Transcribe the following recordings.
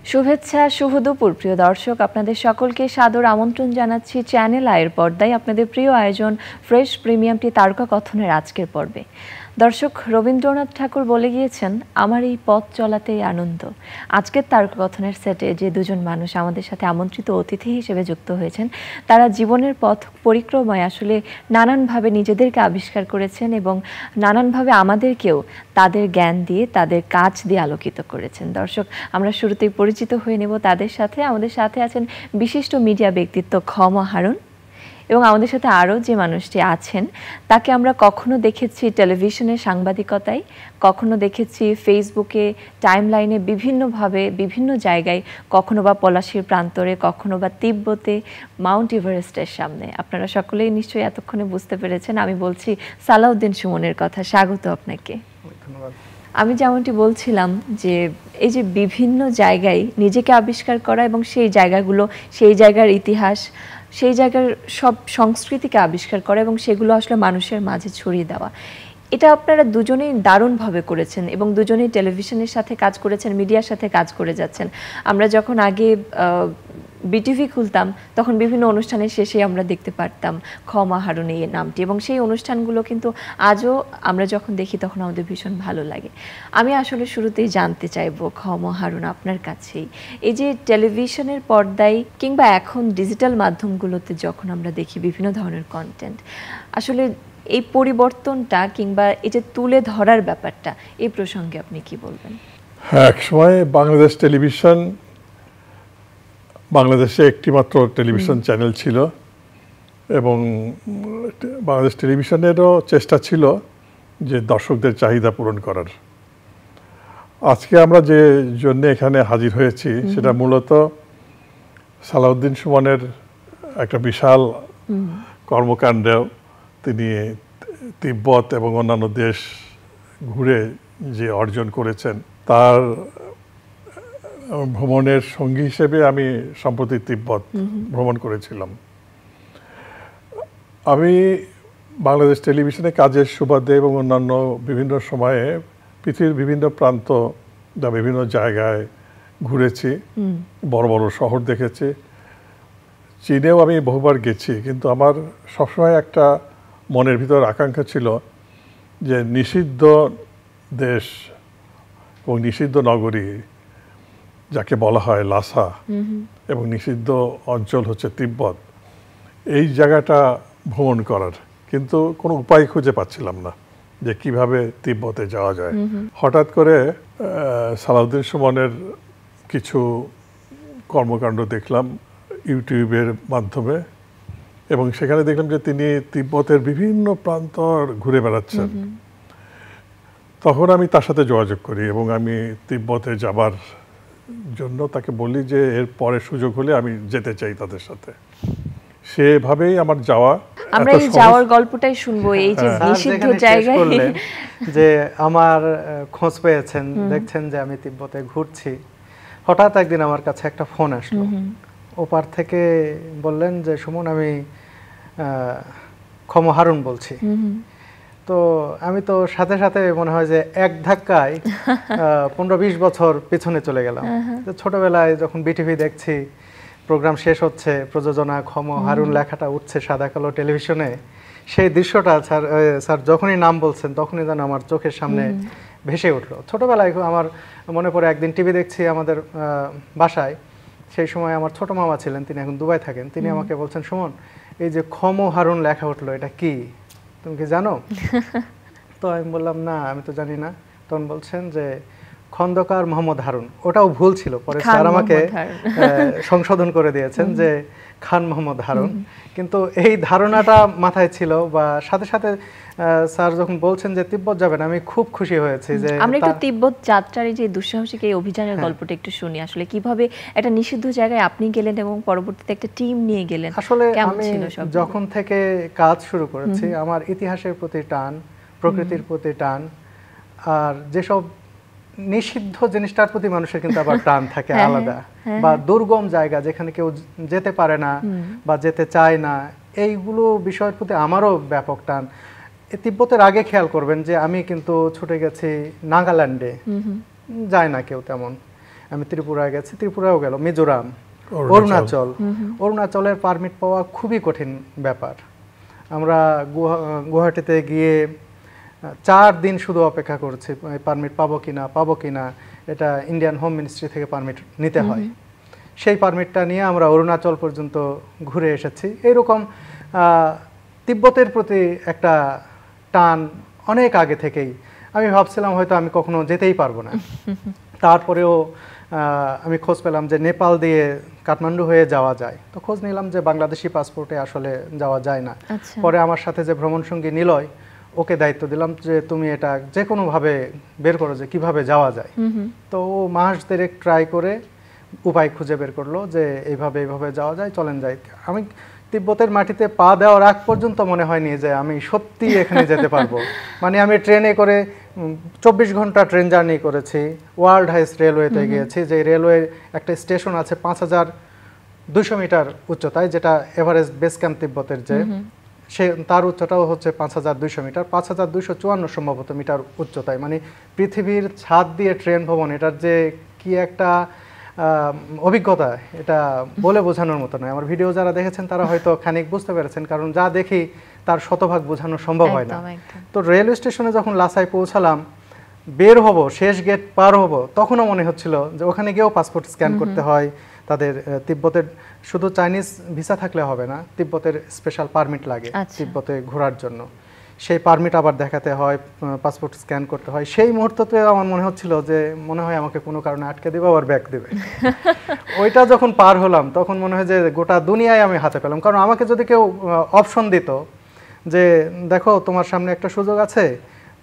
শুভেচ্ছা শুভ দুপুর প্রিয় দর্শক, আপনাদের সকলকে সাদর আমন্ত্রণ জানাচ্ছি চ্যানেল আয়ের পর্দায় আপনাদের প্রিয় আয়োজন ফ্রেশ প্রিমিয়ামটি তারকা কথনের আজকের পর্বে। দর্শক, রবীন্দ্রনাথ ঠাকুর বলে গিয়েছেন, আমার এই পথ চলাতেই আনন্দ। আজকের তারকা কথনের সেটে যে দুজন মানুষ আমাদের সাথে আমন্ত্রিত অতিথি হিসেবে যুক্ত হয়েছেন, তারা জীবনের পথ পরিক্রমায় আসলে নানানভাবে নিজেদেরকে আবিষ্কার করেছেন এবং নানানভাবে আমাদেরকেও তাদের জ্ঞান দিয়ে, তাদের কাজ দিয়ে আলোকিত করেছেন। দর্শক, আমরা শুরুতেই পরিচিত হয়ে নেব তাদের সাথে। আমাদের সাথে আছেন বিশিষ্ট মিডিয়া ব্যক্তিত্ব ক্ষমা হারুন, এবং আমাদের সাথে আরও যে মানুষটি আছেন তাকে আমরা কখনো দেখেছি টেলিভিশনের সাংবাদিকতায়, কখনো দেখেছি ফেসবুকে টাইমলাইনে বিভিন্নভাবে বিভিন্ন জায়গায়, কখনো বা পলাশীর প্রান্তরে, কখনো বা তিব্বতে, মাউন্ট এভারেস্টের সামনে। আপনারা সকলেই নিশ্চয়ই এতক্ষণে বুঝতে পেরেছেন আমি বলছি সালাউদ্দিন সুমনের কথা। স্বাগত আপনাকে। ধন্যবাদ। আমি যেমনটি বলছিলাম যে এই যে বিভিন্ন জায়গায় নিজেকে আবিষ্কার করা এবং সেই জায়গাগুলো, সেই জায়গার ইতিহাস, সেই জায়গার সব সংস্কৃতিকে আবিষ্কার করা এবং সেগুলো আসলে মানুষের মাঝে ছড়িয়ে দেওয়া, এটা আপনারা দুজনেই দারুণভাবে করেছেন এবং দুজনেই টেলিভিশনের সাথে কাজ করেছেন, মিডিয়ার সাথে কাজ করে যাচ্ছেন। আমরা যখন আগে বিটিভি খুলতাম তখন বিভিন্ন অনুষ্ঠানের শেষে আমরা দেখতে পারতাম ক্ষমা হারুন এই নামটি, এবং সেই অনুষ্ঠানগুলো কিন্তু আজও আমরা যখন দেখি তখন আমাদের ভীষণ ভালো লাগে। আমি আসলে শুরুতেই জানতে চাইবো ক্ষমা হারুন আপনার কাছেই, এই যে টেলিভিশনের পর্দায় কিংবা এখন ডিজিটাল মাধ্যমগুলোতে যখন আমরা দেখি বিভিন্ন ধরনের কন্টেন্ট, আসলে এই পরিবর্তনটা কিংবা এটা তুলে ধরার ব্যাপারটা, এই প্রসঙ্গে আপনি কি বলবেন? হ্যাঁ, এক সময় বাংলাদেশ টেলিভিশন, বাংলাদেশে একটিমাত্র টেলিভিশন চ্যানেল ছিল এবং বাংলাদেশ টেলিভিশনেরও চেষ্টা ছিল যে দর্শকদের চাহিদা পূরণ করার। আজকে আমরা যে জন্য এখানে হাজির হয়েছি সেটা মূলত সালাউদ্দিন সুমনের একটা বিশাল কর্মকাণ্ডেও তিনি তিব্বত এবং অন্যান্য দেশ ঘুরে যে অর্জন করেছেন, তার ভ্রমণের সঙ্গী হিসেবে আমি সম্প্রতি তিব্বত ভ্রমণ করেছিলাম। আমি বাংলাদেশ টেলিভিশনে কাজের সুবাদে এবং অন্যান্য বিভিন্ন সময়ে পৃথিবীর বিভিন্ন প্রান্ত বা বিভিন্ন জায়গায় ঘুরেছি, বড় বড় শহর দেখেছি, চীনেও আমি বহুবার গেছি। কিন্তু আমার সবসময় একটা মনের ভিতর আকাঙ্ক্ষা ছিল যে নিষিদ্ধ দেশ এবং নিষিদ্ধ নগরী যাকে বলা হয় লাসা এবং নিষিদ্ধ অঞ্চল হচ্ছে তিব্বত, এই জায়গাটা ভ্রমণ করার, কিন্তু কোনো উপায় খুঁজে পাচ্ছিলাম না যে কিভাবে তিব্বতে যাওয়া যায়। হঠাৎ করে সালাউদ্দিন সুমনের কিছু কর্মকাণ্ড দেখলাম ইউটিউবের মাধ্যমে, এবং সেখানে দেখলাম যে তিনি তিব্বতের বিভিন্ন প্রান্তর ঘুরে বেড়াচ্ছেন। তখন আমি তার সাথে যোগাযোগ করি এবং আমি তিব্বতে যাবার জন্য তাকে বলি যে এর পরে সুযোগ হলে আমি যেতে চাই তাদের সাথে। সেভাবেই আমার যাওয়া। আমরা এই যাওয়ার গল্পটাই শুনবো, এই যে নিষিদ্ধ জায়গায় যে আমার খোঁজ পেয়েছেন, দেখছেন যে আমি তিব্বতে ঘুরছি। হঠাৎ একদিন আমার কাছে একটা ফোন আসলো, ওপার থেকে বললেন যে সুমন, আমি ক্ষমা হারুন বলছি। তো আমি তো সাথে সাথে মনে হয় যে এক ধাক্কায় 15-20 বছর পিছনে চলে গেলাম। ছোটবেলায় যখন বিটিভি দেখছি, প্রোগ্রাম শেষ হচ্ছে, প্রযোজনা ক্ষমা হারুন লেখাটা উঠছে সাদা কালো টেলিভিশনে, সেই দৃশ্যটা স্যার যখনই নাম বলছেন তখনই যেন আমার চোখের সামনে ভেসে উঠলো। ছোটবেলায় আমার মনে পড়ে একদিন টিভি দেখছি আমাদের বাসায়, সেই সময় আমার ছোট মামা ছিলেন, তিনি এখন দুবাই থাকেন। তিনি আমাকে বলছেন, সুমন, এই যে ক্ষমা হারুন লেখা উঠলো, এটা কি, তুমি কি জানো? তো আমি বললাম, না, আমি তো জানি না। তখন বলছেন যে খন্দকার মোহাম্মদ হারুন। ওটাও ভুল ছিল, পরে স্যার আমাকে সংশোধন করে দিয়েছেন যে খান মোহাম্মদ হারুন। কিন্তু এই ধারণাটা মাথায় ছিল, বা সাথে সাথে স্যার যখন বলছেন যে তিব্বত যাবেন, আমি খুব খুশি হয়েছি। যে আমরা একটু তিব্বত যাত্রার যে দুঃসাহসিক এই অভিযানের গল্পটা একটু শুনি, আসলে কিভাবে একটা নিষিদ্ধ জায়গায় আপনি গেলেন এবং পরবর্তীতে একটা টিম নিয়ে গেলেন। আসলে আমি যখন থেকে কাজ শুরু করেছি, আমার ইতিহাসের প্রতি টান, প্রকৃতির প্রতি টান, আর যেসব নিষিদ্ধ জিনিসটার প্রতি মানুষের কিন্তু আবার টান থাকে আলাদা, বা দুর্গম জায়গা যেখানে কেউ যেতে পারে না বা যেতে চায় না, এইগুলো বিষয়ের প্রতি আমারও ব্যাপক টান। তিব্বতের আগে খেয়াল করবেন যে আমি কিন্তু ছুটে গেছি নাগাল্যান্ডে, যায় না কেউ তেমন, আমি ত্রিপুরায় গেছি, ত্রিপুরাও গেল, মিজোরাম, অরুণাচলের পারমিট পাওয়া খুবই কঠিন ব্যাপার। আমরা গুয়াহাটিতে গিয়ে 4 দিন শুধু অপেক্ষা করছি পারমিট পাবো কিনা। এটা ইন্ডিয়ান হোম মিনিস্ট্রি থেকে পারমিট নিতে হয়। সেই পারমিটটা নিয়ে আমরা অরুণাচল পর্যন্ত ঘুরে এসেছি। এইরকম তিব্বতের প্রতি একটা টান অনেক আগে থেকেই। আমি ভাবছিলাম হয়তো আমি কখনো যেতেই পারবো না। তারপরেও আমি খোঁজ পেলাম যে নেপাল দিয়ে কাঠমান্ডু হয়ে যাওয়া যায়। তো খোঁজ নিলাম যে বাংলাদেশি পাসপোর্টে আসলে যাওয়া যায় না। পরে আমার সাথে যে ভ্রমণ সঙ্গী নিলয়, ওকে দায়িত্ব দিলাম যে তুমি এটা যে কোনোভাবে বের করো যে কিভাবে যাওয়া যায়। তো ও মাস দেড়েক ট্রাই করে উপায় খুঁজে বের করলো যে এইভাবে যাওয়া যায়, চলেন যাই। আমি তিব্বতের মাটিতে পা দেওয়ার আগ পর্যন্ত মনে হয়নি যে আমি সত্যি এখানে যেতে পারবো। মানে আমি ট্রেনে করে 24 ঘন্টা ট্রেন জার্নি করেছি, ওয়ার্ল্ড হাইস্ট রেলওয়েতে গিয়েছি। যে রেলওয়ে একটা স্টেশন আছে 5200 মিটার উচ্চতায়, যেটা এভারেস্ট বেস ক্যাম্প তিব্বতের, যে সে তার উচ্চতাও হচ্ছে 5200 মিটার, 5254 সম্ভবত মিটার উচ্চতায়। মানে পৃথিবীর ছাদ দিয়ে ট্রেন ভ্রমণ, এটার যে কি একটা অভিজ্ঞতা, এটা বলে বোঝানোর মতো নয়। আমার ভিডিও যারা দেখেছেন তারা হয়তো খানিক বুঝতে পেরেছেন, কারণ যা দেখি তার শতভাগ বোঝানো সম্ভব হয় না। তো রেলওয়ে স্টেশনে যখন লাসায় পৌঁছালাম, বের হব, শেষ গেট পার হব, তখনও মনে হচ্ছিল যে ওখানে গিয়েও পাসপোর্ট স্ক্যান করতে হয়। তাদের তিব্বতের শুধু চাইনিজ ভিসা থাকলে হবে না, তিব্বতের স্পেশাল পারমিট লাগে তিব্বতে ঘোরার জন্য। সেই পারমিট আবার দেখাতে হয়, পাসপোর্ট স্ক্যান করতে হয়। সেই মুহূর্ততে আমার মনে হচ্ছিল যে মনে হয় আমাকে কোনো কারণে আটকে দেবে, আবার ব্যাক দেবে। ওইটা যখন পার হলাম তখন মনে হয় যে গোটা দুনিয়ায় আমি হাতে পেলাম। কারণ আমাকে যদি কেউ অপশন দিত যে দেখো তোমার সামনে একটা সুযোগ আছে,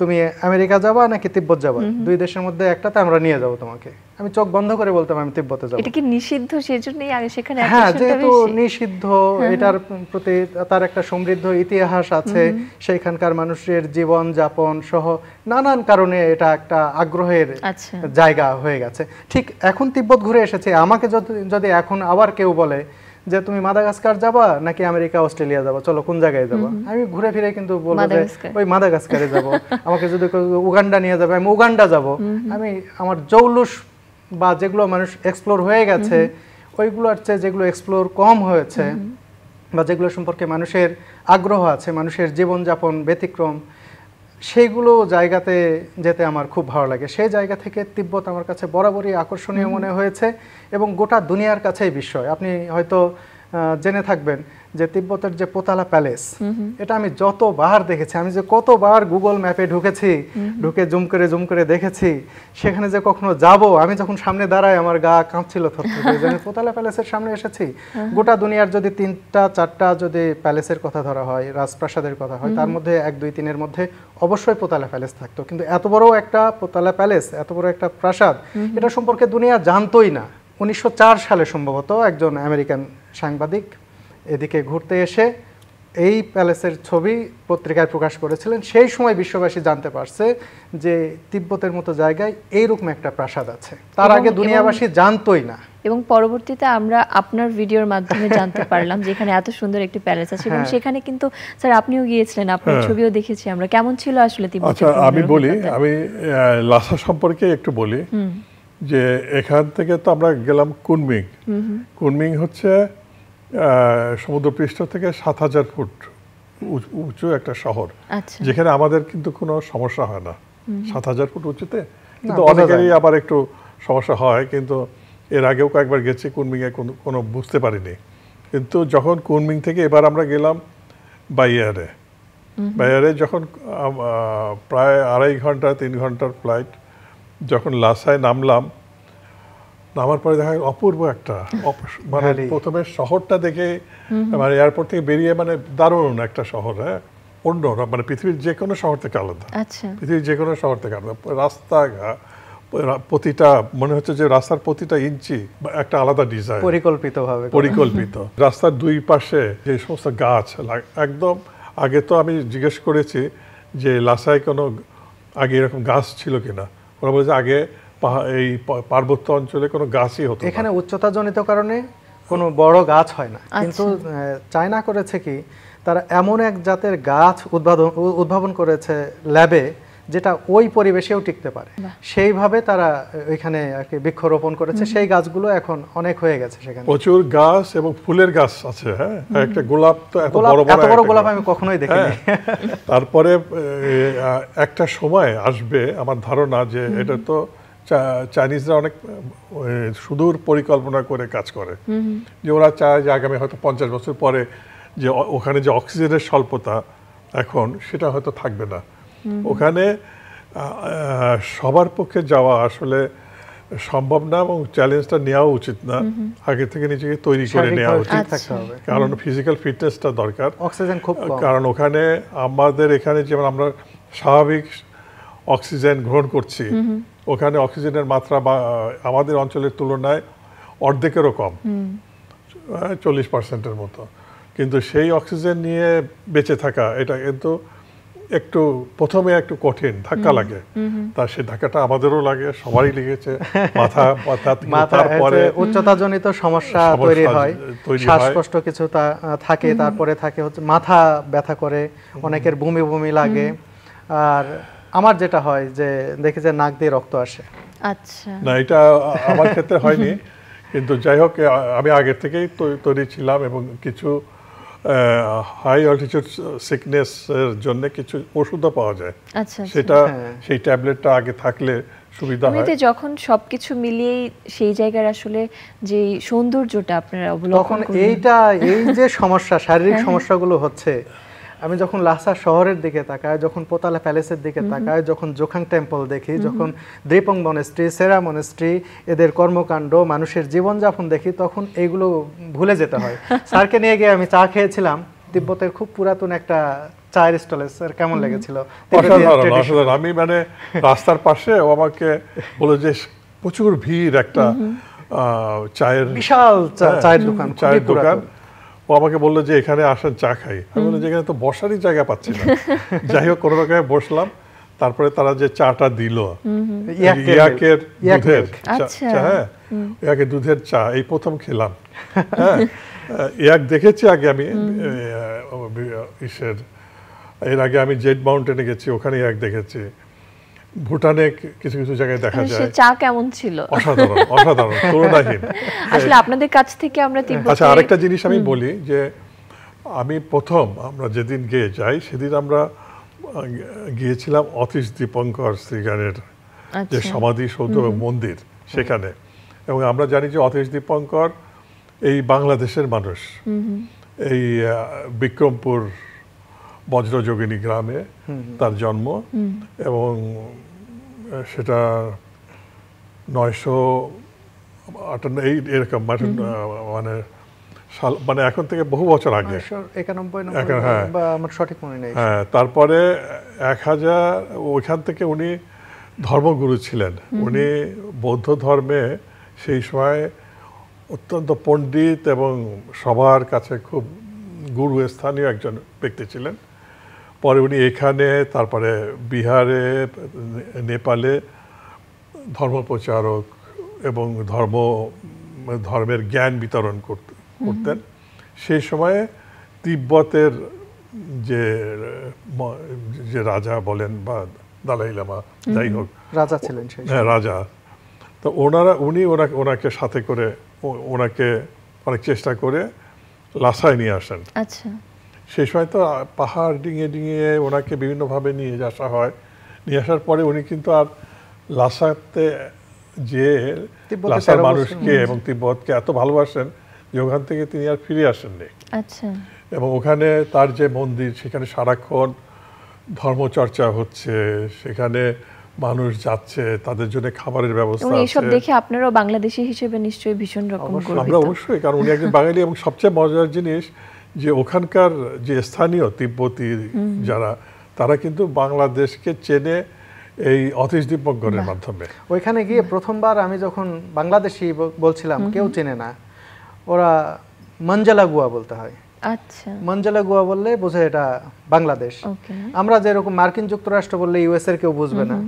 তুমি আমেরিকা যাবা নাকি তিব্বত যাবা, 2 দেশের মধ্যে একটাতে আমরা নিয়ে যাব তোমাকে, আমি চোখ বন্ধ করে বলতাম আমি তিব্বতে যাব। এটা কি নিষিদ্ধ সেজন্যই আগে সেখানে হ্যাঁ, যেহেতু নিষিদ্ধ, এটার প্রতি তার একটা সমৃদ্ধ ইতিহাস আছে, সেইখানকার মানুষের জীবন যাপন সহ নানান কারণে এটা একটা আগ্রহের জায়গা হয়ে গেছে। ঠিক এখন তিব্বত ঘুরে এসেছে, আমাকে যদি এখন আবার কেউ বলে যে তুমি মাদাগাস্কার যাবা নাকি আমেরিকা অস্ট্রেলিয়া যাবা, চলো কোন জায়গায় যাবা, আমি ঘুরে ফিরে কিন্তু বলবো যে ওই মাদাগাস্কারে যাব। আমাকে যদি উগান্ডা নিয়ে যাবে, আমি উগান্ডা যাব। আমি আমার জৌলুস বা যেগুলো মানুষ এক্সপ্লোর হয়ে গেছে ওইগুলোর চেয়ে যেগুলো এক্সপ্লোর কম হয়েছে বা যেগুলো সম্পর্কে মানুষের আগ্রহ আছে, মানুষের জীবনযাপন ব্যতিক্রম, সেইগুলো জায়গাতে যেতে আমার খুব ভালো লাগে। সেই জায়গা থেকে তিব্বত আমার কাছে বরাবরই আকর্ষণীয় মনে হয়েছে এবং গোটা দুনিয়ার কাছেই বিস্ময়। আপনি হয়তো জেনে থাকবেন যে তিব্বতের যে পোতালা প্যালেস, এটা আমি যতবার দেখেছি, আমি যে কতবার গুগল ম্যাপে ঢুকে জুম করে দেখেছি, সেখানে যে কখনো যাব, আমি যখন সামনে দাঁড়াই আমার গা কাঁপছিল থরথর করে। আমি পোতালা প্যালেসের সামনে এসেছি। গোটা দুনিয়ার যদি 3-4টা যদি প্যালেসের কথা ধরা হয়, রাজপ্রাসাদের কথা হয়, তার মধ্যে 1, 2, 3-এর মধ্যে অবশ্যই পোতালা প্যালেস থাকতো। কিন্তু এত বড় একটা পোতালা প্যালেস, এত বড় একটা প্রাসাদ, এটা সম্পর্কে দুনিয়া জানতোই না। 1904 সালে সম্ভবত একজন আমেরিকান সাংবাদিক এদিকে ঘুরতে এসে এই প্যালেসের ছবি পত্রিকায় প্রকাশ করেছিলেন। সেই সময় বিশ্ববাসী জানতে পারছে যে তিব্বতের মতো জায়গায় এইরকম একটা প্রাসাদ আছে, তার আগে দুনিয়াবাসী জানতোই না। এবং পরবর্তীতে আমরা আপনার ভিডিওর মাধ্যমে জানতে পারলাম যে এখানে এত সুন্দর একটি প্যালেস আছে এবং সেখানে কিন্তু স্যার আপনিও গিয়েছিলেন, আপনার ছবিও দেখেছি আমরা। কেমন ছিল আসলে তিব্বত? আচ্ছা, আমি বলি, আমি লাসা সম্পর্কে একটু বলি যে এখান থেকে তো আমরা গেলাম কুনমিং। কুনমিং হচ্ছে সমুদ্রপৃষ্ঠ থেকে 7000 ফুট উঁচু একটা শহর, যেখানে আমাদের কিন্তু কোনো সমস্যা হয় না 7000 ফুট উঁচুতে, কিন্তু অনেকেরই আবার একটু সমস্যা হয়। কিন্তু এর আগেও কয়েকবার গেছি কুনমিংয়ে, কোনো বুঝতে পারিনি। কিন্তু যখন কুনমিং থেকে এবার আমরা গেলাম বাইয়ারে, যখন প্রায় 2.5 ঘন্টা 3 ঘন্টার ফ্লাইট, যখন লাসায় নামার পরে দেখা অপূর্ব একটা, মানে প্রথমে শহরটা দেখে, মানে এয়ারপোর্ট থেকে বেরিয়ে, মানে দারুণ একটা শহর, হ্যাঁ, অন্য, মানে পৃথিবীর যে কোনো শহর থেকে আলাদা, পৃথিবীর যে কোনো শহর থেকে আলাদা। রাস্তাঘাট প্রতিটা, মনে হচ্ছে যে রাস্তার প্রতিটা ইঞ্চি একটা আলাদা ডিজাইন, পরিকল্পিত। রাস্তার 2 পাশে যে সমস্ত গাছ, একদম আগে তো আমি জিজ্ঞেস করেছি যে লাসায় কোনো আগে এরকম গাছ ছিল কিনা, ওরা বলেছে আগে এই পার্বত্য অঞ্চলে কোনো গাছই হতো, এখানে উচ্চতাজনিত কারণে কোনো বড় গাছ হয় না। কিন্তু চায়না করেছে কি, তারা এমন এক জাতের গাছ উদ্ভাবন করেছে ল্যাবে, যেটা ওই পরিবেশেও টিকতে পারে, সেইভাবে তারা ওইখানে আর কি বৃক্ষরোপণ করেছে। সেই গাছগুলো এখন অনেক হয়ে গেছে সেখানে, প্রচুর গাছ এবং ফুলের গাছ আছে। হ্যাঁ, একটা গোলাপ তো এত বড় গোলাপ আমি কখনোই দেখিনি। তারপরে একটা সময় আসবে আমার ধারণা যে এটা তো চাইনিজরা অনেক সুদূর পরিকল্পনা করে কাজ করে, যে ওরা চায় যে আগামী হয়তো 50 বছর পরে যে ওখানে যে অক্সিজেনের স্বল্পতা এখন সেটা হয়তো থাকবে না। ওখানে সবার পক্ষে যাওয়া আসলে সম্ভব না এবং চ্যালেঞ্জটা নেওয়া উচিত না, আগে থেকে নিজেকে তৈরি করে নেওয়া উচিত, কারণ ফিজিক্যাল ফিটনেসটা দরকার। অক্সিজেন খুব কম, কারণ ওখানে আমাদের এখানে যেমন আমরা স্বাভাবিক অক্সিজেন গ্রহণ করছি, ওখানে অক্সিজেনের মাত্রা আমাদের অঞ্চলের তুলনায় অর্ধেকেরও কম, 40%-এর মতো। কিন্তু সেই অক্সিজেন নিয়ে বেঁচে থাকা এটা কিন্তু একটু প্রথমে একটু কঠিন, ধাক্কা লাগে। তার সেই ধাক্কাটা আমাদেরও লাগে, সবারই লেগেছে। তারপরে উচ্চতাজনিত সমস্যা তৈরি হয়, শ্বাসকষ্ট কিছু থাকে, তারপরে থাকে হচ্ছে মাথা ব্যথা করে, অনেকের বমি বমি লাগে। আর আমার যেটা হয় যে দেখি যে নাক দিয়ে রক্ত আসে। আচ্ছা, না এটা আমার ক্ষেত্রে হয়নি, কিন্তু যাই হোক আমি আগের থেকেই তৈরি ছিলাম এবং কিছু হাই অল্টিটিউড সিকনেস এর জন্য কিছু ওষুধও পাওয়া যায়। আচ্ছা, সেটা সেই ট্যাবলেটটা আগে থাকলে সুবিধা হয়। এমনিতে যখন সবকিছু মিলিয়ে সেই জায়গার আসলে যে সৌন্দর্যটা আপনারা অবলোকন করেন, এই যে সমস্যা, শারীরিক সমস্যাগুলো হচ্ছে, আমি যখন লাসা শহরের দিকে তাকাই, যখন পোতালা প্যালেসের দিকে তাকাই, যখন জোখাং টেম্পল দেখি, যখন দ্রিপং মনেস্ট্রি, সেরা মনেস্ট্রি, এদের কর্মকাণ্ড, মানুষের জীবনযাপন দেখি, তখন এইগুলো ভুলে যেতে হয়। স্যারকে নিয়ে গিয়ে আমি চা খেয়েছিলাম তিব্বতের খুব পুরাতন একটা চায়ের স্টলে। স্যার কেমন লেগেছিল? অসাধারণ। আমি মানে রাস্তার পাশে ও আমাকে বলে যে প্রচুর ভিড় একটা চায়ের, বিশাল চায়ের দোকান। ও আমাকে বললো যে এখানে আসেন চা খাই। আমি বললাম যে এখানে তো বসারই জায়গা পাচ্ছি না। যাই হোক কোনো রকমে বসলাম। তারপরে তারা যে চাটা দিল, ইয়াকের দুধের চা, হ্যাঁ ইয়াকের দুধের চা, এই প্রথম খেলাম। হ্যাঁ, ইয়াক দেখেছি আগে আমি এর আগে আমি জেড মাউন্টেনে গেছি, ওখানে ইয়াক দেখেছি। ভুটানে কিছু কিছু জায়গায় দেখা যায়। চা কেমন ছিল? অসাধারণ, অসাধারণ, তুলনাহীন। আসলে আপনাদের কাছ থেকে আমরা তিব্বতে, আচ্ছা আরেকটা জিনিস আমি বলি যে আমি প্রথম আমরা যেদিন গিয়ে যাই সেদিন আমরা গিয়েছিলাম অতীশ দীপঙ্কর শ্রীগানের যে সমাধি সৌধ মন্দির সেখানে, এবং আমরা জানি যে অতীশ দীপঙ্কর এই বাংলাদেশের মানুষ, এই বিক্রমপুর বজ্রযোগিনী গ্রামে তার জন্ম, এবং সেটা 958 এরকম মানে সাল, মানে এখন থেকে বহু বছর আগে, 91 সঠিক মনে নেই। হ্যাঁ, তারপরে 1000 ওইখান থেকে উনি ধর্মগুরু ছিলেন। উনি বৌদ্ধ ধর্মে সেই সময় অত্যন্ত পণ্ডিত এবং সবার কাছে খুব গুরু স্থানীয় একজন ব্যক্তি ছিলেন। পরে উনি এখানে, তারপরে বিহারে, নেপালে ধর্মপ্রচারক এবং ধর্মের জ্ঞান বিতরণ করতেন। সেই সময়ে তিব্বতের যে রাজা বলেন বা দালাই লামা, যাই হোক, রাজা ছিলেন, হ্যাঁ রাজা, তো উনি ওনাকে সাথে করে ওনাকে অনেক চেষ্টা করে লাসায় নিয়ে আসেন। আচ্ছা, সেই সময় তো পাহাড় ডিঙিয়ে ডিঙিয়ে ওনাকে বিভিন্নভাবে নিয়ে আসা হয়। নিয়ে আসার পরে উনি কিন্তু আর লাসাতে যে লাসার মানুষকে এবং তিব্বতকে এত ভালোবাসেন যে ওখান থেকে তিনি আর ফিরে আসেননি। আচ্ছা, এবং ওখানে তার যে মন্দির, সেখানে সারাক্ষণ ধর্মচর্চা হচ্ছে, সেখানে মানুষ যাচ্ছে, তাদের জন্য খাবারের ব্যবস্থা আছে। এইসব দেখে আপনারাও বাংলাদেশি হিসেবে নিশ্চয়ই ভীষণ রকম গর্বিত। আমরা অবশ্যই, কারণ উনি একজন বাঙালি। এবং সবচেয়ে মজার জিনিস যে ওখানকার যে স্থানীয় তিব্বতী যারা, তারা কিন্তু বাংলাদেশকে চেনে এই অতীশ দীপঙ্করের মাধ্যমে। ওইখানে গিয়ে প্রথমবার আমি যখন বাংলাদেশি বলছিলাম, কেউ চেনে না, ওরা মঞ্জলা গুয়া বলতে হয়। আচ্ছা, মঞ্জলা গুয়া বললে বোঝে এটা বাংলাদেশ। আমরা যেরকম মার্কিন যুক্তরাষ্ট্র বললে ইউএস এর কেউ বুঝবে না,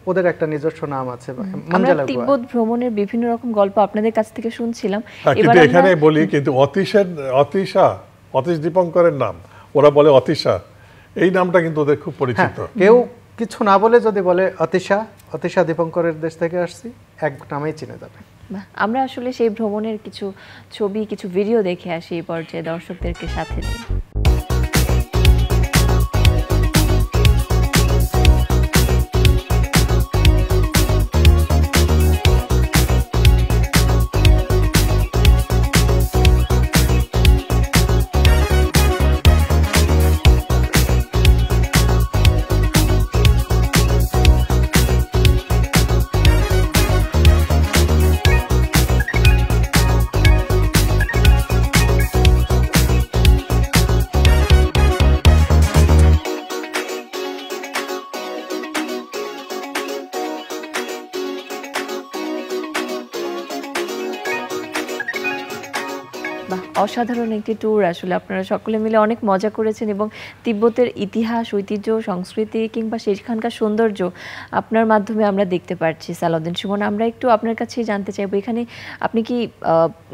ওদের একটা নিজস্ব নাম আছে আমরা তিব্বত ভ্রমণের বিভিন্ন রকম গল্প আপনাদের কাছ থেকে শুনছিলাম। কিন্তু এখানে বলি, কিন্তু অতীশ দীপঙ্করের নাম ওরা বলে অতীশা, এই নামটা কিন্তু ওদের খুব পরিচিত। কেউ কিছু না বলে যদি বলে অতিশা দীপঙ্করের দেশ থেকে আসছি, এক নামেই চিনে যাবে। আমরা আসলে সেই ভ্রমণের কিছু ছবি, কিছু ভিডিও দেখে আসি এই পর্যায়ে দর্শকদেরকে সাথে নিয়ে। অসাধারণ একটি ট্যুর, আসলে আপনারা সকলে মিলে অনেক মজা করেছেন এবং তিব্বতের ইতিহাস, ঐতিহ্য, সংস্কৃতি কিংবা সেখানকার সৌন্দর্য আপনার মাধ্যমে আমরা দেখতে পাচ্ছি। সালাউদ্দিন সুমন, আমরা একটু আপনার কাছেই জানতে চাইবো, এখানে আপনি কি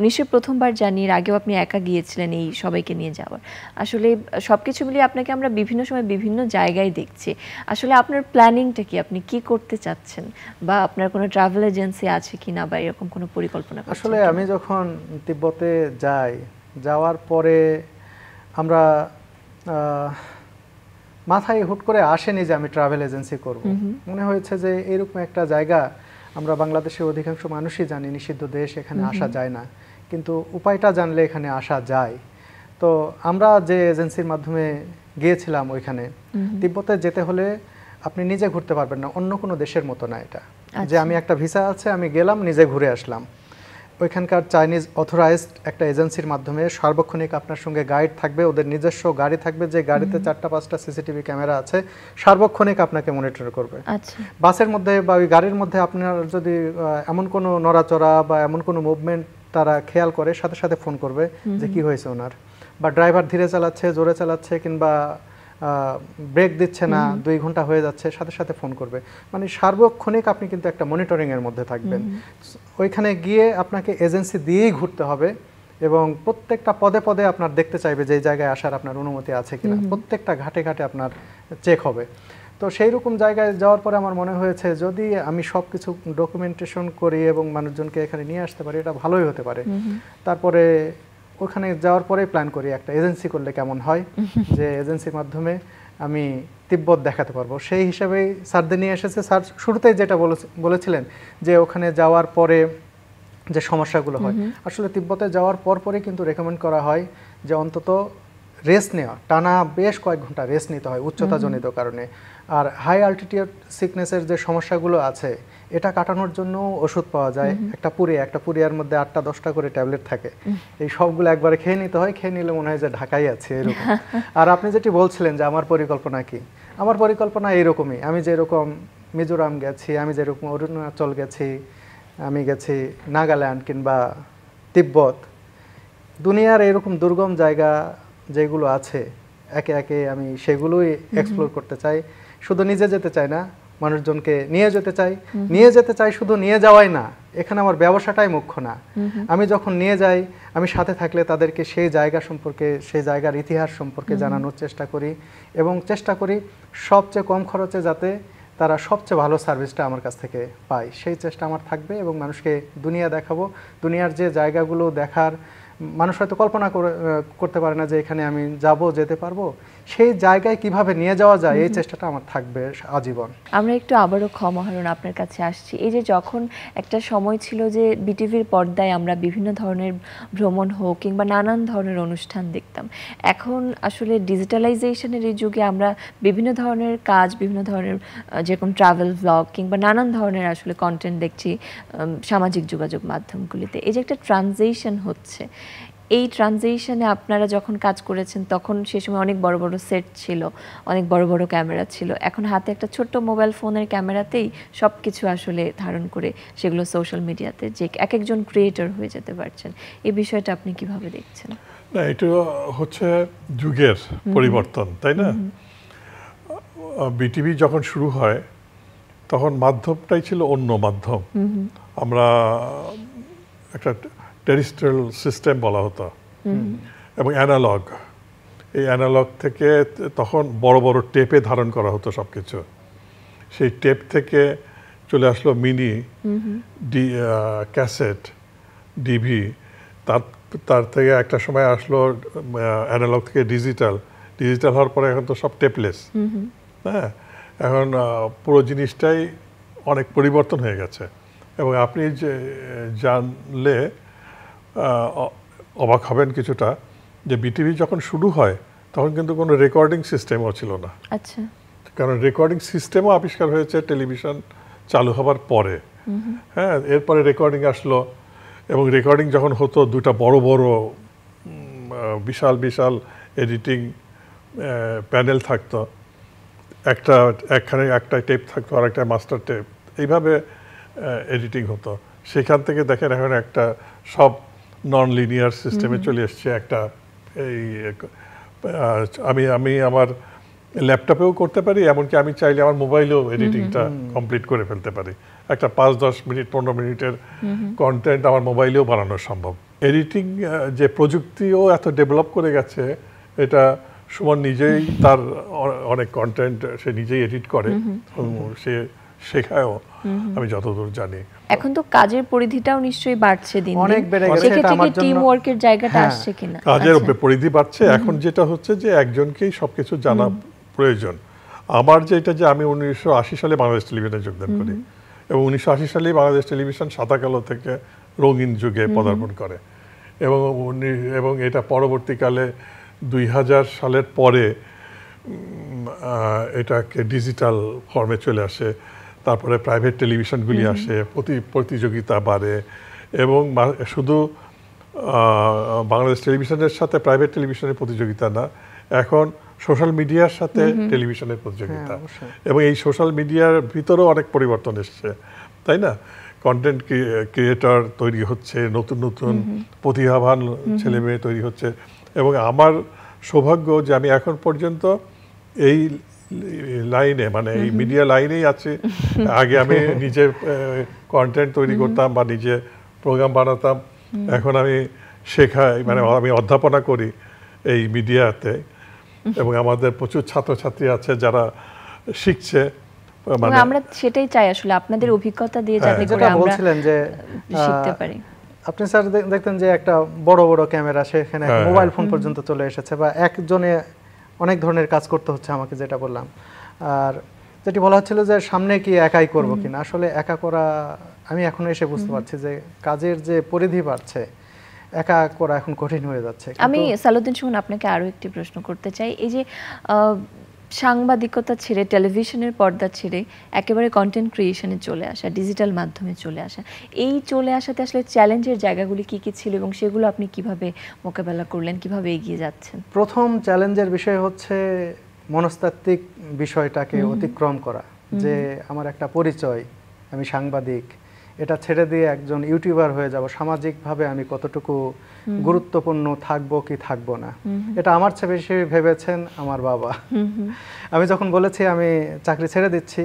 নিশ্চয়ই প্রথমবার জানি, এর আগেও আপনি একা গিয়েছিলেন এই সবাইকে নিয়ে যাওয়ার, আসলে সব কিছু মিলিয়ে আপনাকে আমরা বিভিন্ন সময় বিভিন্ন জায়গায় দেখছি, আসলে আপনার প্ল্যানিংটা কি, আপনি কি করতে চাচ্ছেন, বা আপনার কোনো ট্রাভেল এজেন্সি আছে কিনা, বা এরকম কোনো পরিকল্পনা? আসলে আমি যখন তিব্বতে যাই, যাওয়ার পরে আমরা মাথায় হুট করে আসেনি যে আমি ট্রাভেল এজেন্সি করব। মনে হয়েছে যে এরকম একটা জায়গা, আমরা বাংলাদেশের অধিকাংশ মানুষই জানি নিষিদ্ধ দেশ, এখানে আসা যায় না, কিন্তু উপায়টা জানলে এখানে আসা যায়। তো আমরা যে এজেন্সির মাধ্যমে গিয়েছিলাম ওইখানে, তিব্বতে যেতে হলে আপনি নিজে ঘুরতে পারবেন না, অন্য কোনো দেশের মতো না এটা, যে আমি একটা ভিসা আছে আমি গেলাম নিজে ঘুরে আসলাম। ওইখানকার চাইনিজ অথরাইজড একটা এজেন্সির মাধ্যমে সার্বক্ষণিক আপনার সঙ্গে গাইড থাকবে, ওদের নিজস্ব গাড়ি থাকবে, যে গাড়িতে 4-5টা সিসিটিভি ক্যামেরা আছে, সার্বক্ষণিক আপনাকে মনিটর করবে। বাসের মধ্যে বা ওই গাড়ির মধ্যে আপনার যদি এমন কোনো নড়াচড়া বা এমন কোনো মুভমেন্ট তারা খেয়াল করে, সাথে সাথে ফোন করবে যে কি হয়েছে ওনার, বা ড্রাইভার ধীরে চালাচ্ছে, জোরে চালাচ্ছে, কিংবা ব্রেক দিচ্ছে না, 2 ঘন্টা হয়ে যাচ্ছে, সাথে সাথে ফোন করবে। মানে সার্বক্ষণিক আপনি কিন্তু একটা মনিটরিংয়ের মধ্যে থাকবেন। ওইখানে গিয়ে আপনাকে এজেন্সি দিয়েই ঘুরতে হবে, এবং প্রত্যেকটা পদে পদে আপনার দেখতে চাইবে যে এই জায়গায় আসার আপনার অনুমতি আছে কিনা, প্রত্যেকটা ঘাটে ঘাটে আপনার চেক হবে। তো সেই রকম জায়গায় যাওয়ার পরে আমার মনে হয়েছে যদি আমি সব কিছু ডকুমেন্টেশন করি এবং মানুষজনকে এখানে নিয়ে আসতে পারি, এটা ভালোই হতে পারে। তারপরে ওখানে যাওয়ার পরেই প্ল্যান করি একটা এজেন্সি করলে কেমন হয়, যে এজেন্সির মাধ্যমে আমি তিব্বত দেখাতে পারবো। সেই হিসাবেই স্যারদের নিয়ে এসেছে। স্যার শুরুতেই যেটা বলেছিলেন যে ওখানে যাওয়ার পরে যে সমস্যাগুলো হয়, আসলে তিব্বতে যাওয়ার পরই কিন্তু রেকমেন্ড করা হয় যে অন্তত রেস্ট নেওয়া, টানা বেশ কয়েক ঘন্টা রেস্ট নিতে হয় উচ্চতাজনিত কারণে। আর হাই অল্টিটিউড সিকনেসের যে সমস্যাগুলো আছে, এটা কাটানোর জন্য ওষুধ পাওয়া যায়। একটা পুরিয়ার মধ্যে 8টা-10টা করে ট্যাবলেট থাকে, এই সবগুলো একবারে খেয়ে নিতে হয়। খেয়ে নিলে মনে হয় যে ঢাকাই আছে এরকম। আর আপনি যেটি বলছিলেন যে আমার পরিকল্পনা কি, আমার পরিকল্পনা এইরকমই। আমি যেরকম মিজোরাম গেছি, আমি যেরকম অরুণাচল গেছি, আমি গেছি নাগাল্যান্ড কিংবা তিব্বত, দুনিয়ার এরকম দুর্গম জায়গা যেগুলো আছে একে একে আমি সেগুলোই এক্সপ্লোর করতে চাই। শুধু নিজে যেতে চাই না, মানুষজনকে নিয়ে যেতে চাই। শুধু নিয়ে যাওয়াই না, এখানে আমার ব্যবসাটাই মুখ্য না। আমি যখন নিয়ে যাই, আমি সাথে থাকলে তাদেরকে সেই জায়গা সম্পর্কে, সেই জায়গার ইতিহাস সম্পর্কে জানানোর চেষ্টা করি, এবং চেষ্টা করি সবচেয়ে কম খরচে যাতে তারা সবচেয়ে ভালো সার্ভিসটা আমার কাছ থেকে পায়, সেই চেষ্টা আমার থাকবে। এবং মানুষকে দুনিয়া দেখাবো, দুনিয়ার যে জায়গাগুলো দেখার মানুষ হয়তো কল্পনা করতে পারে না যে এখানে আমি যেতে পারবো, সেই জায়গায় কিভাবে নিয়ে যাওয়া যায়, এই চেষ্টাটা আমার থাকবে আজীবন। আমরা একটু আবারও ক্ষমাহারণ আপনার কাছে আসছি। এই যে যখন একটা সময় ছিল যে বিটিভির পর্দায় আমরা বিভিন্ন ধরনের ভ্রমণ হোক কিংবা নানান ধরনের অনুষ্ঠান দেখতাম, এখন আসলে ডিজিটালাইজেশনের এই যুগে আমরা বিভিন্ন ধরনের কাজ, বিভিন্ন ধরনের যেরকম ট্রাভেল ব্লগ কিংবা নানান ধরনের আসলে কন্টেন্ট দেখছি সামাজিক যোগাযোগ মাধ্যমগুলিতে। এই যে একটা ট্রানজিশন হচ্ছে, এই ট্রানজিশনে আপনারা যখন কাজ করেছেন তখন সে সময় অনেক বড় বড় সেট ছিল, অনেক বড় বড় ক্যামেরা ছিল, এখন হাতে একটা ছোট্ট মোবাইল ফোনের ক্যামেরাতেই সব কিছু আসলে ধারণ করে সেগুলো সোশ্যাল মিডিয়াতে যে এক একজন ক্রিয়েটর হয়ে যেতে পারছেন, এই বিষয়টা আপনি কিভাবে দেখছেন? না, এটা হচ্ছে যুগের পরিবর্তন, তাই না? বিটিভি যখন শুরু হয় তখন মাধ্যমটাই ছিল অন্য মাধ্যম। আমরা একটা টেরিস্ট্রিয়াল সিস্টেম বলা হতো এবং অ্যানালগ। এই অ্যানালগ থেকে তখন বড় বড় টেপে ধারণ করা হতো সব কিছু। সেই টেপ থেকে চলে আসলো মিনি, ক্যাসেট, ডিভি, তার থেকে একটা সময় আসলো অ্যানালগ থেকে ডিজিটাল হওয়ার পরে এখন তো সব টেপলেস। হ্যাঁ, এখন পুরো জিনিসটাই অনেক পরিবর্তন হয়ে গেছে। এবং আপনি যে জানলে অবাক হবেন কিছুটা, যে বিটিভি যখন শুরু হয় তখন কিন্তু কোনো রেকর্ডিং সিস্টেমও ছিল না। আচ্ছা। কারণ রেকর্ডিং সিস্টেমও আবিষ্কার হয়েছে টেলিভিশন চালু হবার পরে। হ্যাঁ, এরপরে রেকর্ডিং আসলো, এবং রেকর্ডিং যখন হতো দুটা বড় বড় বিশাল বিশাল এডিটিং প্যানেল থাকতো, একখানে একটা টেপ থাকতো আর একটা মাস্টার টেপ, এইভাবে এডিটিং হতো। সেখান থেকে দেখেন এখন একটা সব নন লিনিয়ার সিস্টেমে চলে এসছে। একটা এই আমি আমার ল্যাপটপেও করতে পারি, এমনকি আমি চাইলে আমার মোবাইলেও এডিটিংটা কমপ্লিট করে ফেলতে পারি। একটা 5-10 মিনিট 15 মিনিটের কন্টেন্ট আমার মোবাইলেও বানানো সম্ভব। এডিটিং যে প্রযুক্তিও এত ডেভেলপ করে গেছে, এটা সুমন নিজেই তার অনেক কন্টেন্ট সে নিজেই এডিট করে, সে শেখায়ও আমি যতদূর জানি। এখন তো কাজের পরিধিটাও নিশ্চয়ই বাড়ছে দিন দিন, অনেক বেড়ে গেছে। সেক্ষেত্রে কি টিম ওয়ার্কের জায়গাটা আসছে কিনা? কাজের পরিধি বাড়ছে। এখন যেটা হচ্ছে যে একজনকেই সবকিছু জানা প্রয়োজন। আমার যেটা যে আমি 1980 সালে বাংলাদেশ টেলিভিশনে যোগদান করি, এবং 1980 সালেই বাংলাদেশ টেলিভিশন সাদা কালো থেকে রঙিন যুগে পদার্পণ করে, এবং এটা পরবর্তীকালে 2000 সালের পরে এটাকে ডিজিটাল ফর্মে চলে আসে। তারপরে প্রাইভেট টেলিভিশনগুলি আসে, প্রতিযোগিতা বাড়ে, এবং শুধু বাংলাদেশ টেলিভিশনের সাথে প্রাইভেট টেলিভিশনের প্রতিযোগিতা না, এখন সোশ্যাল মিডিয়ার সাথে টেলিভিশনের প্রতিযোগিতা। এবং এই সোশ্যাল মিডিয়ার ভিতরেও অনেক পরিবর্তন এসছে, তাই না? কন্টেন্ট ক্রিয়েটর তৈরি হচ্ছে, নতুন নতুন প্রতিভাবান ছেলে মেয়ে তৈরি হচ্ছে। এবং আমার সৌভাগ্য যে আমি এখন পর্যন্ত এই লাইনে, মানে এই মিডিয়া লাইনেই আছি। আগে আমি নিজে কন্টেন্ট তৈরি করতাম বা নিজে প্রোগ্রাম বানাতাম, এখন আমি শেখাই, মানে আমি অধ্যাপনা করি এই মিডিয়াতে, এবং আমাদের প্রচুর ছাত্রছাত্রী আছে যারা শিখছে। মানে আমরা সেটাই চাই আসলে, আপনাদের অভিজ্ঞতা দিয়ে যাতে করে আমরা বলছিলেন যে শিখতে পারি। আপনি স্যার দেখতেন যে একটা বড় বড় ক্যামেরা, সেখানে মোবাইল ফোন পর্যন্ত চলে এসেছে, বা একজনে অনেক ধরনের কাজ করতে হচ্ছে আমাকে, যেটা বললাম। আর যেটি বলা হচ্ছিল যে সামনে কি একাই করব কিনা, আসলে একা করা আমি এখন এসে বুঝতে পারছি যে কাজের যে পরিধি বাড়ছে, একা করা এখন কঠিন হয়ে যাচ্ছে। আমি সালাউদ্দিন সুমন আপনাকে আরো একটি প্রশ্ন করতে চাই। এই যে সাংবাদিকতা ছেড়ে, টেলিভিশনের পর্দা ছেড়ে একেবারে কন্টেন্ট ক্রিয়েশনে চলে আসা, ডিজিটাল মাধ্যমে চলে আসা, এই চলে আসাতে আসলে চ্যালেঞ্জের জায়গাগুলি কি কি ছিল এবং সেগুলো আপনি কিভাবে মোকাবেলা করলেন, কিভাবে এগিয়ে যাচ্ছেন? প্রথম চ্যালেঞ্জের বিষয় হচ্ছে মনস্তাত্ত্বিক বিষয়টাকে অতিক্রম করা, যে আমার একটা পরিচয়, আমি সাংবাদিক, এটা ছেড়ে দিয়ে একজন ইউটিউবার হয়ে যাব, সামাজিকভাবে আমি কতটুকু গুরুত্বপূর্ণ থাকবো কি থাকবো না, এটা আমার চেয়ে বেশি ভেবেছেন আমার বাবা। আমি যখন বলেছি আমি চাকরি ছেড়ে দিচ্ছি,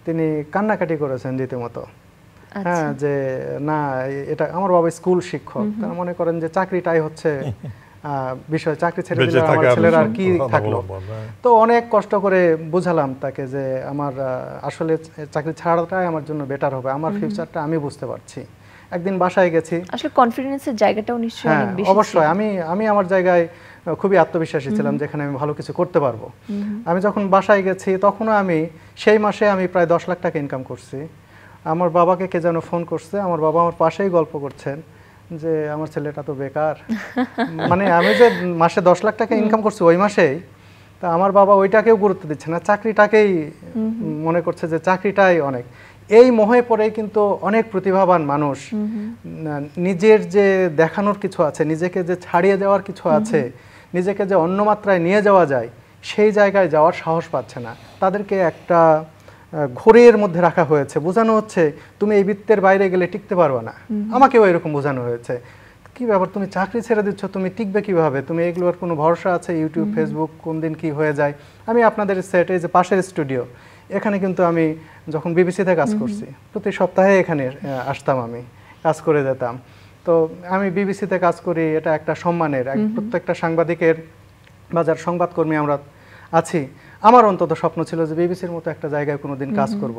তিনি কান্নাকাটি করেছেন রীতিমতো। হ্যাঁ, যে না, এটা আমার বাবা স্কুল শিক্ষক, তারা মনে করেন যে চাকরিটাই হচ্ছে বিষয়, চাকরি ছেড়ে দিলে আমার ছেলের আর কি থাকলো। তো অনেক কষ্ট করে বুঝালাম তাকে যে আমার আসলে চাকরি ছাড়াটাই আমার জন্য বেটার হবে, আমার ফিউচারটা আমি বুঝতে পারছি। একদিন বাসায় গেছি, আসলে কনফিডেন্সের জায়গাটাও নিশ্চয়ই অনেক বেশি। অবশ্যই আমি আমার জায়গায় খুবই আত্মবিশ্বাসী ছিলাম, যেখানে আমি ভালো কিছু করতে পারবো। আমি যখন বাসায় গেছি, তখনও আমি সেই মাসে আমি প্রায় 10 লাখ টাকা ইনকাম করছি। আমার বাবাকে কে যেন ফোন করছে, আমার বাবা আমার পাশেই গল্প করছেন যে আমার ছেলেটা তো বেকার। মানে আমি যে মাসে 10 লাখ টাকা ইনকাম করছি ওই মাসেই, তা আমার বাবা ওইটাকেও গুরুত্ব দিচ্ছে না, চাকরিটাকেই মনে করছে যে চাকরিটাই অনেক। এই মোহে পড়েই কিন্তু অনেক প্রতিভাবান মানুষ নিজের যে দেখানোর কিছু আছে, নিজেকে যে ছাড়িয়ে যাওয়ার কিছু আছে, নিজেকে যে অন্য মাত্রায় নিয়ে যাওয়া যায়, সেই জায়গায় যাওয়ার সাহস পাচ্ছে না। তাদেরকে একটা ঘোরের মধ্যে রাখা হয়েছে, বোঝানো হচ্ছে তুমি এই বৃত্তের বাইরে গেলে টিকতে পারবে না। আমাকেও এরকম বোঝানো হয়েছে, কি ব্যাপার তুমি চাকরি ছেড়ে দিচ্ছ, তুমি টিকবে কিভাবে, তুমি এগুলোর কোনো ভরসা আছে, ইউটিউব ফেসবুক কোন দিন কি হয়ে যায়। আমি আপনাদের সেটে যে পাশের স্টুডিও, এখানে কিন্তু আমি যখন বিবিসিতে কাজ করছি, প্রতি সপ্তাহে এখানে আসতাম, আমি কাজ করে যেতাম। তো আমি বিবিসিতে কাজ করি, এটা একটা সম্মানের, প্রত্যেকটা সাংবাদিকের বা যারা সংবাদকর্মী আমরা আছি, আমার অন্তত স্বপ্ন ছিল যে বিবিসির মতো একটা জায়গায় কোনোদিন কাজ করব।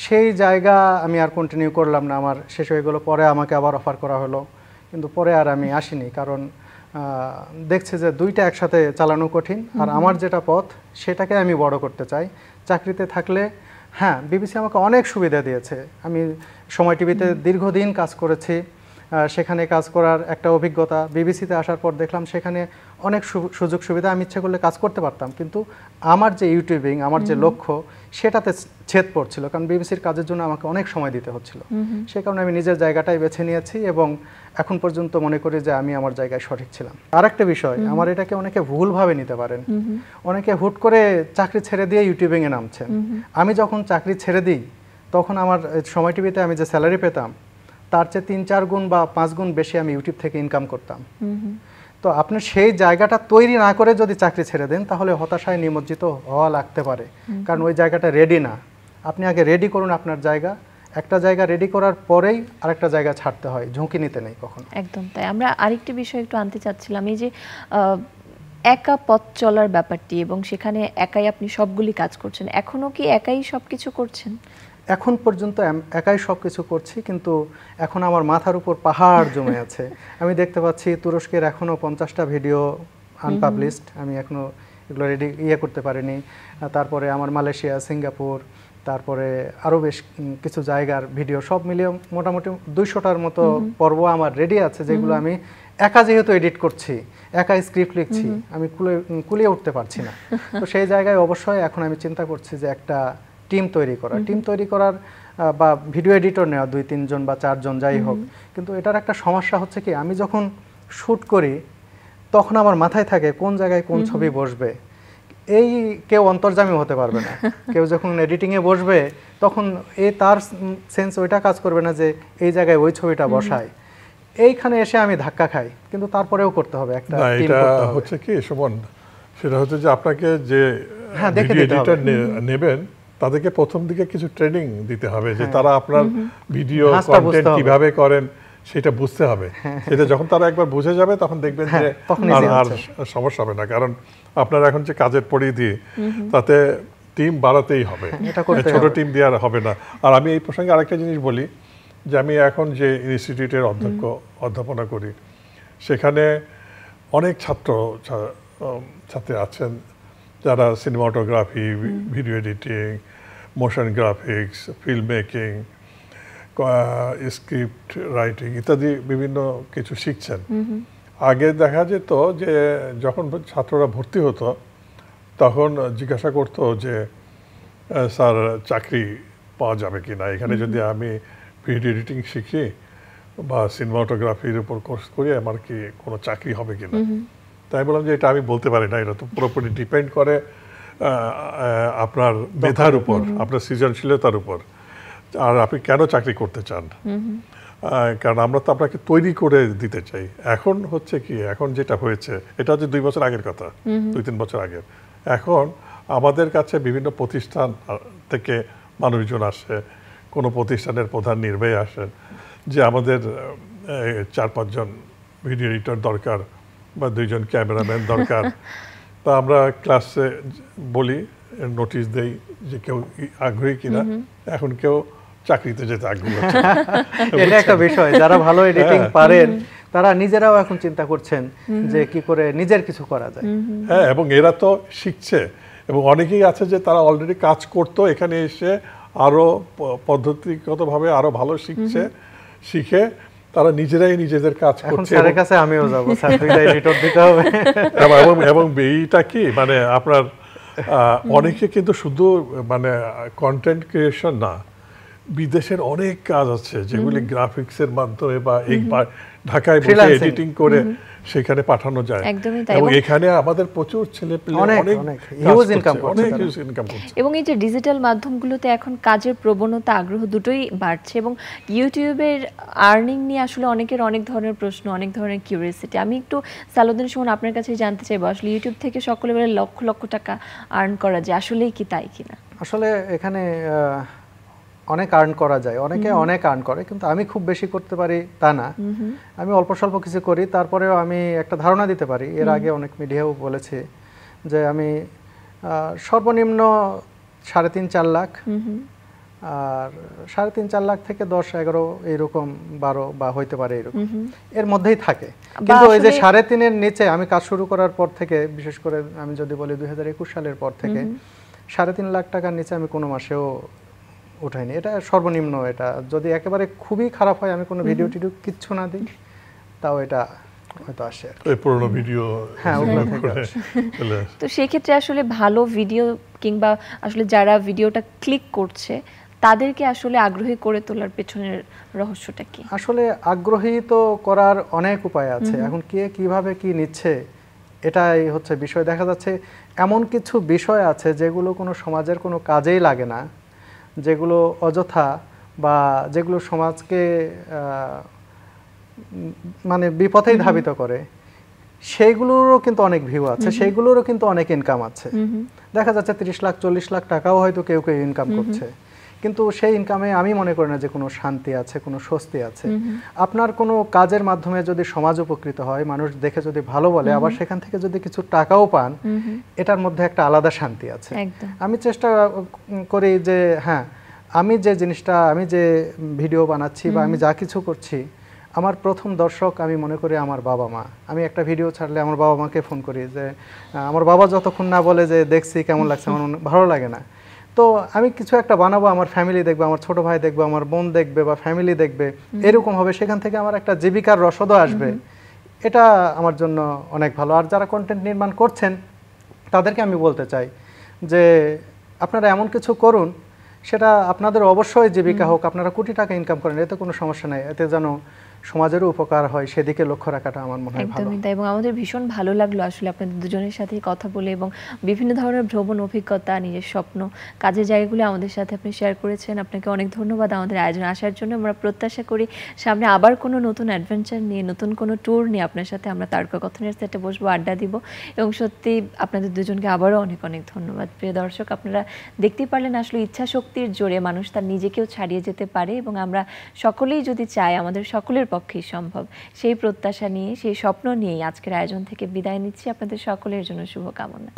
সেই জায়গা আমি আর কন্টিনিউ করলাম না, আমার শেষ হয়ে গেলো। পরে আমাকে আবার অফার করা হলো, কিন্তু পরে আর আমি আসিনি, কারণ দেখছি যে দুইটা একসাথে চালানো কঠিন। আর আমার যেটা পথ সেটাকে আমি বড় করতে চাই। চাকরিতে থাকলে হ্যাঁ, বিবিসি আমাকে অনেক সুবিধা দিয়েছে। আমি সময় টিভিতে দীর্ঘদিন কাজ করেছি, সেখানে কাজ করার একটা অভিজ্ঞতা। বিবিসিতে আসার পর দেখলাম সেখানে অনেক সুযোগ সুবিধা, আমি ইচ্ছে করলে কাজ করতে পারতাম, কিন্তু আমার যে ইউটিউবিং, আমার যে লক্ষ্য, সেটাতে ছেদ পড়ছিল, কারণ বিবিসির কাজের জন্য আমাকে অনেক সময় দিতে হচ্ছিল। সে কারণে আমি নিজের জায়গাটাই বেছে নিয়েছি এবং এখন পর্যন্ত মনে করি যে আমি আমার জায়গায় সঠিক ছিলাম। আর একটা বিষয়, আমার এটাকে অনেকে ভুলভাবে নিতে পারেন। অনেকে হুট করে চাকরি ছেড়ে দিয়ে ইউটিউবিংয়ে নামছেন। আমি যখন চাকরি ছেড়ে দিই তখন আমার সময় টিভিতে আমি যে স্যালারি পেতাম তার চেয়ে 3-4 গুণ বা 5 গুণ বেশি আমি ইউটিউব থেকে ইনকাম করতাম। তো আপনি সেই জায়গাটা তৈরি না করে যদি চাকরি ছেড়ে দেন তাহলে হতাশায় নিমজ্জিত হওয়া লাগতে পারে, কারণ ওই জায়গাটা রেডি না। আপনি আগে রেডি করুন আপনার জায়গা, একটা জায়গা রেডি করার পরেই আরেকটা জায়গা ছাড়তে হয়, ঝুঁকি নিতে নেই কখনো। একদম তাই। আমরা আরেকটি বিষয় একটু আনতে চাচ্ছিলাম, এই যে একা পথ চলার ব্যাপারটি, এবং সেখানে একাই আপনি সবগুলি কাজ করছেন, এখনো কি একাই সবকিছু করছেন? এখন পর্যন্ত একাই সব কিছু করছি, কিন্তু এখন আমার মাথার উপর পাহাড় জমে আছে। আমি দেখতে পাচ্ছি তুরস্কের এখনও 50টা ভিডিও আনপাবলিশড, আমি এখনও এগুলো রেডি করতে পারিনি। তারপরে আমার মালয়েশিয়া, সিঙ্গাপুর, তারপরে আরও বেশ কিছু জায়গার ভিডিও, সব মিলিয়ে মোটামুটি 200টার মতো পর্ব আমার রেডি আছে, যেগুলো আমি একা যেহেতু এডিট করছি, একাই স্ক্রিপ্ট লিখছি, আমি কুলিয়ে উঠতে পারছি না। তো সেই জায়গায় অবশ্যই এখন আমি চিন্তা করছি যে একটা টিম তৈরি করার বা ভিডিও এডিটর নেওয়া 2-3 জন বা 4 জন যাই হোক। কিন্তু এটার একটা সমস্যা হচ্ছে কি, আমি যখন শ্যুট করি তখন আমার মাথায় থাকে কোন জায়গায় কোন ছবি বসবে। এই কেউ অন্তর্যামী হতে পারবে না। কেউ যখন এডিটিংয়ে বসবে তখন তার সেন্স ওইটা কাজ করবে না যে এই জায়গায় ওই ছবিটা বসায়। এইখানে এসে আমি ধাক্কা খাই, কিন্তু তারপরেও করতে হবে একটা টিম করতে হবে। হচ্ছে কি সুমন, সেটা হচ্ছে যে আপনাকে যে এডিটর নেবেন তাদেরকে প্রথম দিকে কিছু ট্রেনিং দিতে হবে, যে তারা আপনার ভিডিও কন্টেন্ট কিভাবে করেন সেটা বুঝতে হবে। সেটা যখন তারা একবার বুঝে যাবে তখন দেখবেন যে আর সমস্যা হবে না, কারণ আপনার এখন যে কাজের পরিধি তাতে টিম বাড়াতেই হবে, ছোট টিম দিয়ে আর হবে না। আর আমি এই প্রসঙ্গে আরেকটা জিনিস বলি, যে আমি এখন যে ইনস্টিটিউটের অধ্যাপনা করি সেখানে অনেক ছাত্রী আছেন যারা cinematography, video editing, motion graphics, film making, script writing ইত্যাদি বিভিন্ন কিছু শিখছেন। আগে দেখা যেত যে যখন ছাত্ররা ভর্তি হতো তখন জিজ্ঞাসা করতো যে স্যার চাকরি পাওয়া যাবে কি না, এখানে যদি আমি ভিডিও এডিটিং শিখি বা সিনেমাটোগ্রাফির উপর কোর্স করি আমার কি কোনো চাকরি হবে কি না। তাই বললাম যে এটা আমি বলতে পারি না, এটা তো পুরোপুরি ডিপেন্ড করে আপনার মেধার উপর, আপনার সৃজনশীলতার উপর, আর আপনি কেন চাকরি করতে চান। কারণ আমরা তো আপনাকে তৈরি করে দিতে চাই। এখন হচ্ছে কি, এখন যেটা হয়েছে এটা হচ্ছে 2 বছর আগের কথা, 2-3 বছর আগের। এখন আমাদের কাছে বিভিন্ন প্রতিষ্ঠান থেকে মানুষজন আসে, কোনো প্রতিষ্ঠানের প্রধান নির্বাহী আসেন যে আমাদের 4-5 জন ভিডিও এডিটর দরকার বা 2 জন ক্যামেরাম্যান দরকার। তা আমরা ক্লাসে বলি, নোটিশ দেই যে কেউ আগ্রহী কিনা। এখন কেউ চাকরিতে যেতে আগ্রহী হচ্ছে। এটা একটা বিষয়, যারা ভালো এডিটিং পারেন তারা নিজেরাও এখন চিন্তা করছেন যে কি করে নিজের কিছু করা যায়। হ্যাঁ, এবং এরা তো শিখছে, এবং অনেকেই আছে যে তারা অলরেডি কাজ করতো, এখানে এসে আরো পদ্ধতিগতভাবে আরো ভালো শিখে তারা নিজেরাই নিজেদের কাজ করছে। স্যারের কাছে আমিও যাব, স্যার দুইটা এডিটর দিতে হবে। এবং এইটা কি মানে আপনার অনেকে কিন্তু শুধু মানে কন্টেন্ট ক্রিয়েশন না, বিদেশের অনেক কাজ আছে যেগুলি গ্রাফিক্সের মাধ্যমে বা ঢাকায় বসে এডিটিং করে সেখানে পাঠানো যায়। এবং এখানে আমাদের প্রচুর ছেলেপেলে অনেক হিউজ ইনকাম করছে। এবং এই যে ডিজিটাল মাধ্যমগুলোতে এখন কাজের প্রবণতা, আগ্রহ দুটোই বাড়ছে, এবং ইউটিউবের আর্নিং নিয়ে আসলে অনেকের অনেক ধরনের প্রশ্ন, অনেক ধরনের কিউরিয়াসিটি। আমি একটু সালাউদ্দিন সুমন আপনার কাছে জানতে চাইবো, আসলে ইউটিউব থেকে সকলে বলে লক্ষ লক্ষ টাকা আর্ন করা যায়, আসলেই কি তাই কিনা? আসলে এখানে অনেক আর্ন করা যায়, অনেকে অনেক আর্ন করে, কিন্তু আমি খুব বেশি করতে পারি তা না। আমি অল্প স্বল্প কিছু করি, তারপরেও আমি একটা ধারণা দিতে পারি। এর আগে অনেক মিডিয়াও বলেছে যে আমি সর্বনিম্ন 3.5-4 লাখ, আর 3.5-4 লাখ থেকে 10-11 এইরকম 12 বা হইতে পারে এরকম, এর মধ্যেই থাকে। কিন্তু ওই যে 3.5-এর নিচে আমি কাজ শুরু করার পর থেকে, বিশেষ করে আমি যদি বলি 2021 সালের পর থেকে 3.5 লাখ টাকার নিচে আমি কোনো মাসেও উঠাইনি। এটা সর্বনিম্ন। এটা যদি একেবারে খুবই খারাপ হয়, আমি কোনো ভিডিও টিডিও কিচ্ছু না দিই, তাও এটা হয়তো আসে। এই পুরনো ভিডিও, হ্যাঁ, ওগুলো থেকে আসে। তো সেই ক্ষেত্রে আসলে ভালো ভিডিও কিংবা আসলে যারা ভিডিওটা ক্লিক করছে তাদেরকে আসলে আগ্রহী করে তোলার পেছনের রহস্যটা কি? আসলে আগ্রহী তো করার অনেক উপায় আছে। এখন কে কিভাবে কি নিচ্ছে এটাই হচ্ছে বিষয়। দেখা যাচ্ছে এমন কিছু বিষয় আছে যেগুলো কোনো সমাজের কোনো কাজেই লাগে না, যেগুলো অযথা বা যেগুলো সমাজকে মানে বিপথেই ধাবিত করে, সেইগুলোরও কিন্তু অনেক ভিউ আছে, সেইগুলোরও কিন্তু অনেক ইনকাম আছে। দেখা যাচ্ছে 30 লাখ 40 লাখ টাকাও হয়তো কেউ কেউ ইনকাম করছে, কিন্তু সেই ইনকামে আমি মনে করি না যে কোনো শান্তি আছে, কোনো স্বস্তি আছে। আপনার কোনো কাজের মাধ্যমে যদি সমাজ উপকৃত হয়, মানুষ দেখে যদি ভালো বলে, আবার সেখান থেকে যদি কিছু টাকাও পান, এটার মধ্যে একটা আলাদা শান্তি আছে। আমি চেষ্টা করি যে হ্যাঁ, আমি যে জিনিসটা, আমি যে ভিডিও বানাচ্ছি বা আমি যা কিছু করছি, আমার প্রথম দর্শক আমি মনে করি আমার বাবা মা। আমি একটা ভিডিও ছাড়লে আমার বাবা মাকে ফোন করি, যে আমার বাবা যতক্ষণ না বলে যে দেখছি কেমন লাগছে, আমার ভালো লাগে না। তো আমি কিছু একটা বানাবো, আমার ফ্যামিলি দেখবে, আমার ছোট ভাই দেখবে, আমার বোন দেখবে বা ফ্যামিলি দেখবে, এরকম হবে। সেখান থেকে আমার একটা জীবিকার রসদও আসবে। এটা আমার জন্য অনেক ভালো। আর যারা কন্টেন্ট নির্মাণ করছেন তাদেরকে আমি বলতে চাই যে আপনারা এমন কিছু করুন, সেটা আপনাদের অবশ্যই জীবিকা হোক, আপনারা কোটি টাকা ইনকাম করেন, এতে কোনো সমস্যা নাই। এতে যেন সমাজেরও উপকার হয়, সেদিকে লক্ষ্য রাখাটা আমার মনে হয় ভালো। একদমই তাই। এবং আমাদের ভীষণ ভালো লাগলো আসলে আপনাদের দুজনের সাথে কথা বলে, এবং বিভিন্ন ধরনের ভ্রমণ অভিজ্ঞতা, নিজের স্বপ্ন, কাজের জায়গাগুলো আমাদের সাথে আপনি শেয়ার করেছেন। আপনাকে অনেক ধন্যবাদ আমাদের আয়োজনে আসার জন্য। আমরা প্রত্যাশা করি সামনে আবার কোনো নতুন অ্যাডভেঞ্চার নিয়ে, নতুন কোনো ট্যুর নিয়ে আপনার সাথে আমরা তারকাকথনের সেটে বসবো, আড্ডা দিব। এবং সত্যি আপনাদের দুজনকে আবারও অনেক অনেক ধন্যবাদ। প্রিয় দর্শক, আপনারা দেখতেই পারলেন আসলে ইচ্ছা শক্তির জোরে মানুষ তার নিজেকেও ছাড়িয়ে যেতে পারে, এবং আমরা সকলেই যদি চাই, আমাদের সকলের পক্ষেই সম্ভব। সেই প্রত্যাশা নিয়ে, সেই স্বপ্ন নিয়েই আজকের আয়োজন থেকে বিদায় নিচ্ছি। আপনাদের সকলের জন্য শুভকামনা।